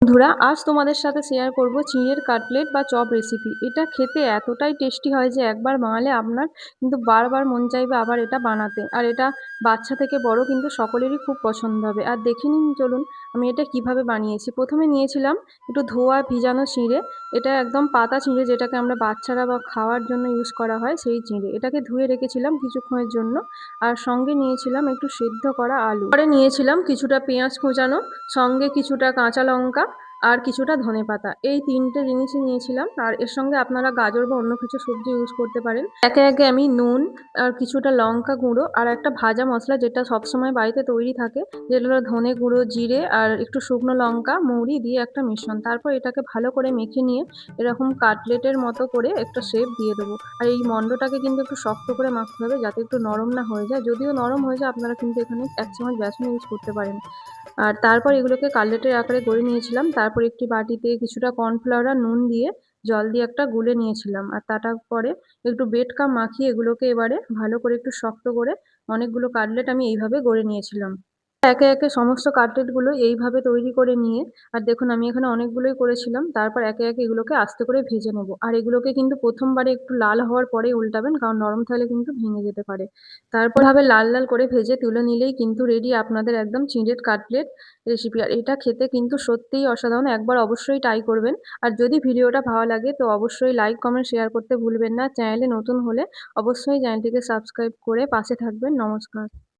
বন্ধুরা, আজ তোমাদের সাথে শেয়ার করব চিঁড়ের কাটলেট বা চপ রেসিপি। এটা খেতে এতটাই টেস্টি হয় যে একবার বানালে আপনার কিন্তু বারবার মন চাইবে আবার এটা বানাতে। আর এটা বাচ্চা থেকে বড় কিন্তু সকলেরই খুব পছন্দ হবে। আর দেখে নিন চলুন আমি এটা কিভাবে বানিয়েছি। প্রথমে নিয়েছিলাম একটু ধোয়া ভিজানো চিঁড়ে। এটা একদম পাতা চিঁড়ে, যেটাকে আমরা বাচ্চারা বা খাওয়ার জন্য ইউজ করা হয় সেই চিঁড়ে। এটাকে ধুয়ে রেখেছিলাম কিছুক্ষণের জন্য। আর সঙ্গে নিয়েছিলাম একটু সেদ্ধ করা আলু, পরে নিয়েছিলাম কিছুটা পেঁয়াজ কুচানো, সঙ্গে কিছুটা কাঁচা লঙ্কা আর কিছুটা ধনেপাতা। এই ৩টে জিনিসই নিয়েছিলাম। আর এর সঙ্গে আপনারা গাজর বা অন্য কিছু সবজি ইউজ করতে পারেন। একে একে আমি নুন আর কিছুটা লঙ্কা গুঁড়ো আর একটা ভাজা মশলা, যেটা সবসময় বাড়িতে তৈরি থাকে, যেটা হলো ধনে গুঁড়ো, জিরে আর একটু শুকনো লঙ্কা, মৌরি দিয়ে একটা মিশ্রণ। তারপর এটাকে ভালো করে মেখে নিয়ে এরকম কাটলেটের মতো করে একটা শেপ দিয়ে দেবো। আর এই মণ্ডটাকে কিন্তু একটু শক্ত করে মাখতে হবে, যাতে একটু নরম না হয়ে যায়। যদিও নরম হয়ে যায়, আপনারা কিন্তু এখানে ১ চামচ বেসন ইউজ করতে পারেন। আর তারপর এগুলোকে কাটলেটের আকারে গড়ে নিয়েছিলাম। তারপর একটি বাটিতে কিছুটা কর্নফ্লাওয়ার আর নুন দিয়ে জল দিয়ে একটা গুলে নিয়েছিলাম। আর তারপরে পরে একটু ব্রেড ক্রাম্ব মাখিয়ে এগুলোকে এবারে ভালো করে একটু শক্ত করে অনেকগুলো কাটলেট আমি এইভাবে গড়ে নিয়েছিলাম। একে একে সমস্ত কাটলেটগুলো এইভাবে তৈরি করে নিয়ে, আর দেখুন আমি এখানে অনেকগুলোই করেছিলাম। তারপর একে একে এগুলোকে আস্তে করে ভেজে নেব। আর এগুলোকে কিন্তু প্রথমবারে একটু লাল হওয়ার পরেই উল্টাবেন, কারণ নরম থাকলে কিন্তু ভেঙে যেতে পারে। তারপর এভাবে লাল লাল করে ভেজে তুলে নিলেই কিন্তু রেডি আপনাদের একদম চিঁড়ের কাটলেট রেসিপি। আর এটা খেতে কিন্তু সত্যিই অসাধারণ, একবার অবশ্যই ট্রাই করবেন। আর যদি ভিডিওটা ভালো লাগে তো অবশ্যই লাইক কমেন্ট শেয়ার করতে ভুলবেন না। চ্যানেলে নতুন হলে অবশ্যই চ্যানেলটিকে সাবস্ক্রাইব করে পাশে থাকবেন। নমস্কার।